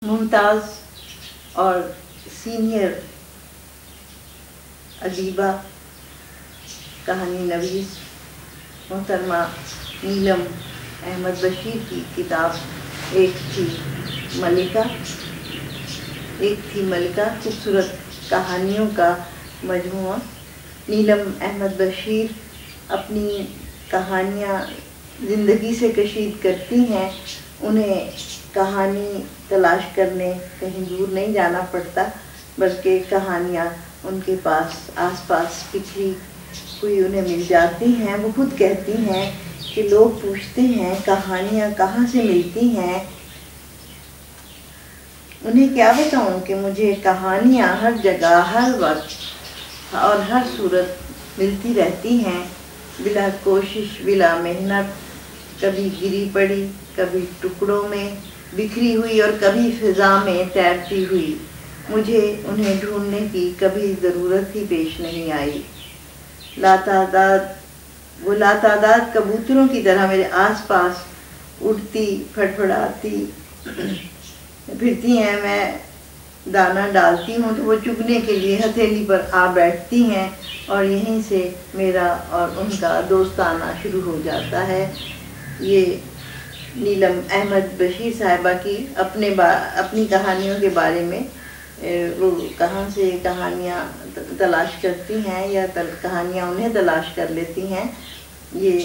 ممتاز اور سینئر ادیبہ کہانی نویس محترمہ نیلم احمد بشیر کی کتاب ایک تھی ملکہ خوبصورت کہانیوں کا مجموعہ۔ نیلم احمد بشیر اپنی کہانیاں زندگی سے کشید کرتی ہیں، انہیں کہانی تلاش کرنے کہیں دور نہیں جانا پڑتا، بلکہ کہانیاں ان کے پاس آس پاس بکھری ہوئی انہیں مل جاتی ہیں۔ وہ خود کہتی ہیں کہ لوگ پوچھتے ہیں کہانیاں کہاں سے ملتی ہیں، انہیں کیا بتاؤں کہ مجھے کہانیاں ہر جگہ، ہر وقت اور ہر صورت ملتی رہتی ہیں، بلا کوشش، بلا محنت، کبھی گری پڑی، کبھی ٹکڑوں میں بکھری ہوئی اور کبھی فضا میں تیرتی ہوئی۔ مجھے انہیں ڈھونڈنے کی کبھی ضرورت ہی پیش نہیں آئی۔ وہ لاتعداد کبوتروں کی طرح میرے آس پاس اڑتی پھڑپھڑاتی پھرتی ہیں۔ میں دانہ ڈالتی ہوں تو وہ چگنے کے لیے ہتھیلی پر آ بیٹھتی ہیں، اور یہیں سے میرا اور ان کا دوستانہ شروع ہو جاتا ہے۔ یہ نیلم احمد بشیر صاحبہ کی اپنی کہانیوں کے بارے میں وہ کہاں سے کہانیاں تلاش کرتی ہیں یا کہانیاں انہیں تلاش کر لیتی ہیں۔ یہ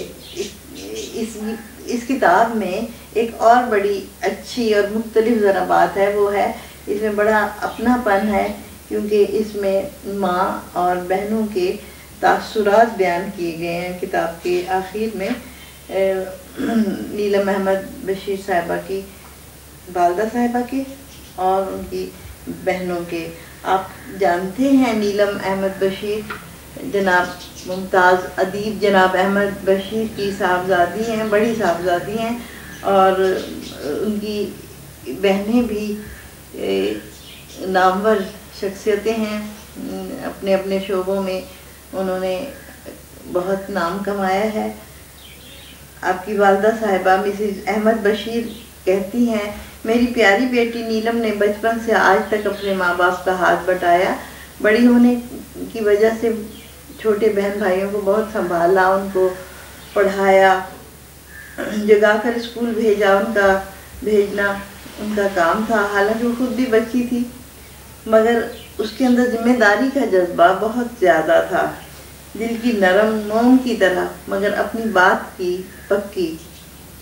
اس کتاب میں ایک اور بڑی اچھی اور مختلف ذرا بات ہے، وہ ہے اس میں بڑا اپنا پن ہے، کیونکہ اس میں ماں اور بہنوں کے تاثرات بیان کیے گئے ہیں۔ کتاب کے آخر میں نیلم احمد بشیر صاحبہ کی والدہ صاحبہ کے اور ان کی بہنوں کے، آپ جانتے ہیں نیلم احمد بشیر جناب ممتاز ادیب جناب احمد بشیر کی صاحبزادی ہیں، بڑی صاحبزادی ہیں، اور ان کی بہنیں بھی نامور شخصیتیں ہیں۔ اپنے اپنے شعبوں میں انہوں نے بہت نام کمایا ہے۔ آپ کی والدہ صاحبہ مسز احمد بشیر کہتی ہیں، میری پیاری بیٹی نیلم نے بچپن سے آج تک اپنے ماں باپ کا ہاتھ بٹایا۔ بڑی ہونے کی وجہ سے چھوٹے بہن بھائیوں کو بہت سنبھالا، ان کو پڑھایا، جگا کر اسکول بھیجا، ان کا بھیجنا ان کا کام تھا۔ حالانکہ وہ خود بھی بچی تھی، مگر اس کے اندر ذمہ داری کا جذبہ بہت زیادہ تھا، دل کی نرم موم کی طرح، مگر اپنی بات کی پکی،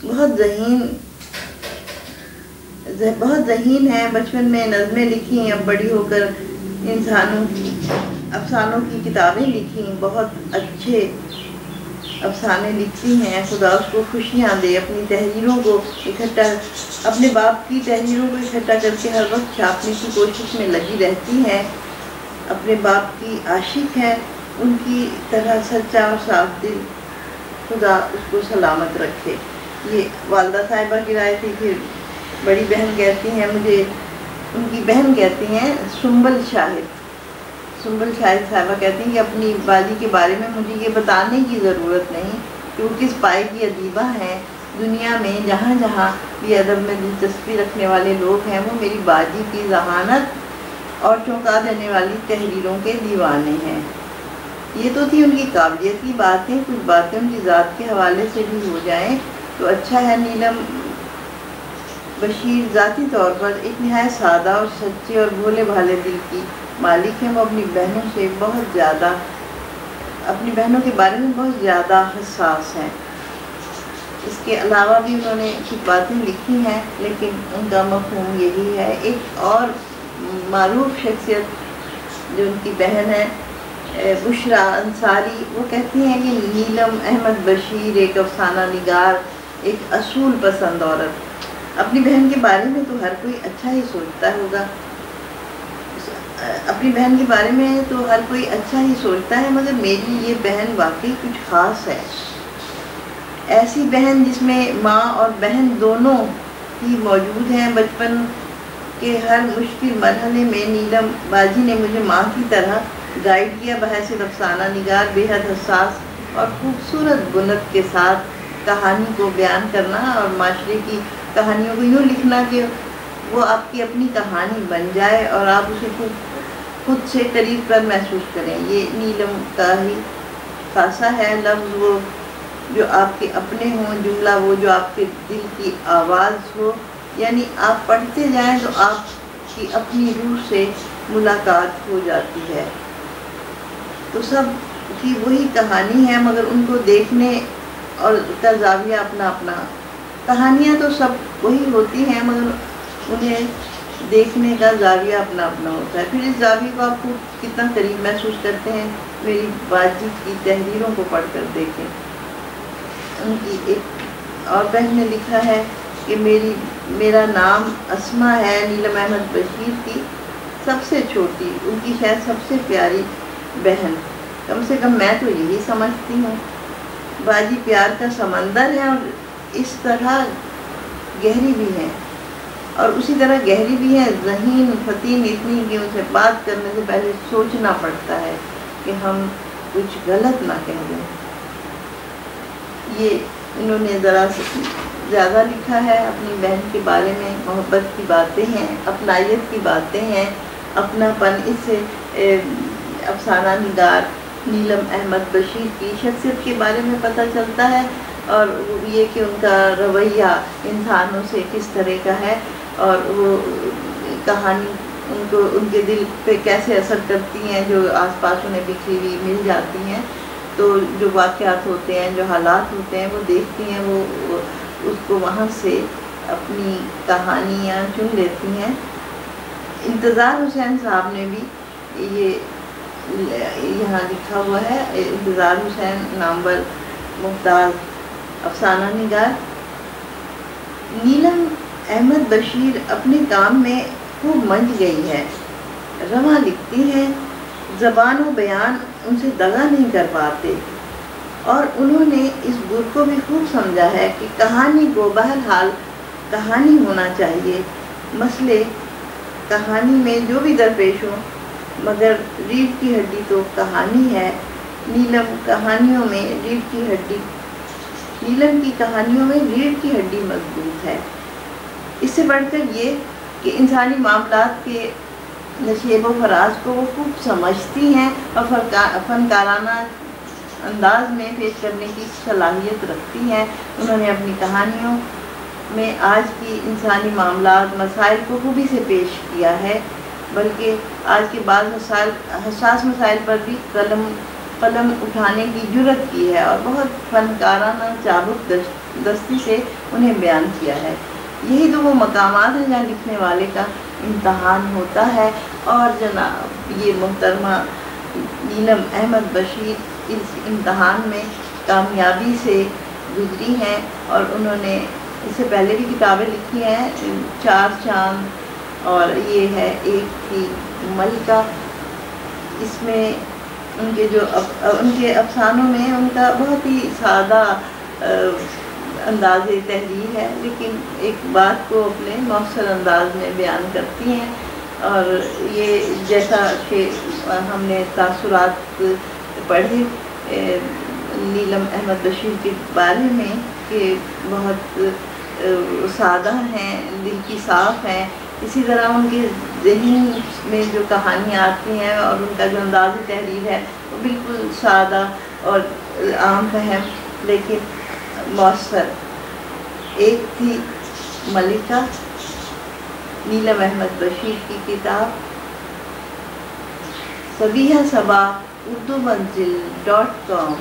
بہت ذہین ہے۔ بچپن میں نظمیں لکھی، اب بڑی ہو کر افسانوں کی کتابیں لکھی، بہت اچھے افسانے لکھتی ہیں۔ خدا اس کو خوشیاں دے۔ اپنے باپ کی تحریروں کو اکٹھا کر کے ہر وقت چھاپنے کی کوشش میں لگی رہتی ہے۔ اپنے باپ کی عاشق ہے، ان کی طرح سچا اور صاف دل، خدا اس کو سلامت رکھے۔ یہ والدہ صاحبہ کی رائے تھی۔ پھر بڑی بہن کہتی ہیں، ان کی بہن کہتی ہیں سنبل شاہد صاحبہ کہتی ہیں کہ اپنی باجی کے بارے میں مجھے یہ بتانے کی ضرورت نہیں کہ وہ کس پائے کی ادیبہ ہیں۔ دنیا میں جہاں جہاں بھی ادب میں دلچسپی رکھنے والے لوگ ہیں، وہ میری باجی کی ذہانت اور چونکا دینے والی تحریروں کے دیوانے ہیں۔ یہ تو تھی ان کی قابلیت کی باتیں، کچھ باتیں ان کی ذات کے حوالے سے بھی ہو جائیں تو اچھا ہے۔ نیلم بشیر ذاتی طور پر ایک نہایت سادہ اور سچے اور بھولے بھالے دل کی مالک ہیں۔ وہ اپنی بہنوں کے بارے میں بہت زیادہ حساس ہیں۔ اس کے علاوہ بھی انہوں نے کچھ باتیں لکھی ہیں، لیکن ان کا مفہوم یہی ہے۔ ایک اور معروف شخصیت جو ان کی بہن ہے بشرا انصاری، وہ کہتی ہیں کہ نیلم احمد بشیر ایک افسانہ نگار، ایک اصول پسند عورت۔ اپنی بہن کے بارے میں تو ہر کوئی اچھا ہی سوچتا ہوگا، مگر میری یہ بہن واقعی کچھ خاص ہے۔ ایسی بہن جس میں ماں اور بہن دونوں ہی موجود ہیں۔ بچپن کے ہر مشکل مرحلے میں نیلم باجی نے مجھے ماں کی طرح گائیڈ کیا۔ بحیثیت افسانہ نگار بے حد حساس اور خوبصورت بنت کے ساتھ کہانی کو بیان کرنا اور معاشرے کی کہانیوں کو یوں لکھنا کہ وہ آپ کی اپنی کہانی بن جائے اور آپ اسے خود سے قریب پر محسوس کریں۔ یہ نیلم کا ہی خاصہ ہے۔ لفظ وہ جو آپ کے اپنے ہوں، جملہ وہ جو آپ کے دل کی آواز ہو، یعنی آپ پڑھتے جائیں تو آپ کی اپنی روح سے ملاقات ہو جاتی ہے۔ تو سب کی وہی کہانی ہے، مگر ان کو دیکھنے اور کا زاویہ اپنا اپنا۔ کہانیاں تو سب وہی ہوتی ہیں، مگر انہیں دیکھنے کا زاویہ اپنا اپنا ہوتا ہے۔ پھر اس زاویے کو آپ کو کتنا قریب محسوس کرتے ہیں، میری باجی کی تحریروں کو پڑھ کر دیکھیں۔ ان کی ایک اور بہن نے لکھا ہے کہ میرا نام اسما ہے، نیلم احمد بشیر کی سب سے چھوٹی، ان کی شاید سب سے پیاری بہن، کم سے کم میں تو یہی سمجھتی ہوں۔ باجی پیار کا سمندر ہے اور اس طرح گہری بھی ہے، اور اسی طرح گہری بھی ہے، ذہین فتین اتنی کہ ان سے بات کرنے سے پہلے سوچنا پڑتا ہے کہ ہم کچھ غلط نہ کہہ دیں۔ یہ انہوں نے ذرا زیادہ لکھا ہے اپنی بہن کے بارے میں۔ محبت کی باتیں ہیں، اپنائیت کی باتیں ہیں، اپنا پن۔ اس سے افسانہ نگار نیلم احمد بشیر کی شخصیت کے بارے میں پتہ چلتا ہے، اور یہ کہ ان کا رویہ انسانوں سے کس طرح کا ہے، اور وہ کہانی ان کے دل پہ کیسے اثر کرتی ہیں، جو آس پاس انہیں بکھری ہوئی مل جاتی ہیں، تو جو واقعات ہوتے ہیں، جو حالات ہوتے ہیں، وہ دیکھتی ہیں، وہ اس کو وہاں سے اپنی کہانیاں چن لیتی ہیں۔ انتظار حسین صاحب نے بھی یہ یہاں لکھا ہوا ہے، انتظار حسین نامور ممتاز افسانہ نگار۔ نیلم احمد بشیر اپنے کام میں خوب منج گئی ہے، رواں لکھتی ہیں، زبان و بیان ان سے دغا نہیں کر پاتے، اور انہوں نے اس گر کو بھی خوب سمجھا ہے کہ کہانی کو بہرحال کہانی ہونا چاہیے، مسئلے کہانی میں جو بھی درپیش ہو، مگر ریڑھ کی ہڈی تو کہانی ہے۔ نیلم کی کہانیوں میں ریڑھ کی ہڈی مضبوط ہے۔ اس سے بڑھ کر یہ کہ انسانی معاملات کے نشیب و فراز کو وہ خوب سمجھتی ہیں اور فنکارانہ انداز میں پیش کرنے کی صلاحیت رکھتی ہیں۔ انہوں نے اپنی کہانیوں میں آج کی انسانی معاملات، مسائل کو خوبی سے پیش کیا ہے، بلکہ آج کے بعض حساس مسائل پر بھی قلم اٹھانے کی جرت کی ہے، اور بہت فنکارانہ چابک دستی سے انہیں بیان کیا ہے۔ یہی تو وہ مقامات ہیں جہاں لکھنے والے کا امتحان ہوتا ہے، اور جناب یہ محترمہ نیلم احمد بشیر اس امتحان میں کامیابی سے گزری ہیں، اور انہوں نے اس سے پہلے بھی کتابیں لکھی ہیں، 4 چاند، اور یہ ہے ایک تھی ملکہ۔ اس میں ان کے افسانوں میں ان کا بہت ہی سادہ انداز تحریر ہے، لیکن ایک بات کو اپنے مؤثر انداز میں بیان کرتی ہیں، اور یہ جیسا کہ ہم نے تاثرات پڑھے نیلم احمد بشیر کے بارے میں کہ بہت سادہ ہیں، دل کی صاف ہیں، اسی طرح ان کے ذہن میں جو کہانیاں آتی ہیں اور ان کا جو انداز تحریر ہے وہ بالکل سادہ اور عام فہم لیکن مؤثر۔ ایک تھی ملکہ، نیلم احمد بشیر کی کتاب۔ صبیحہ صبا اردو منزل .com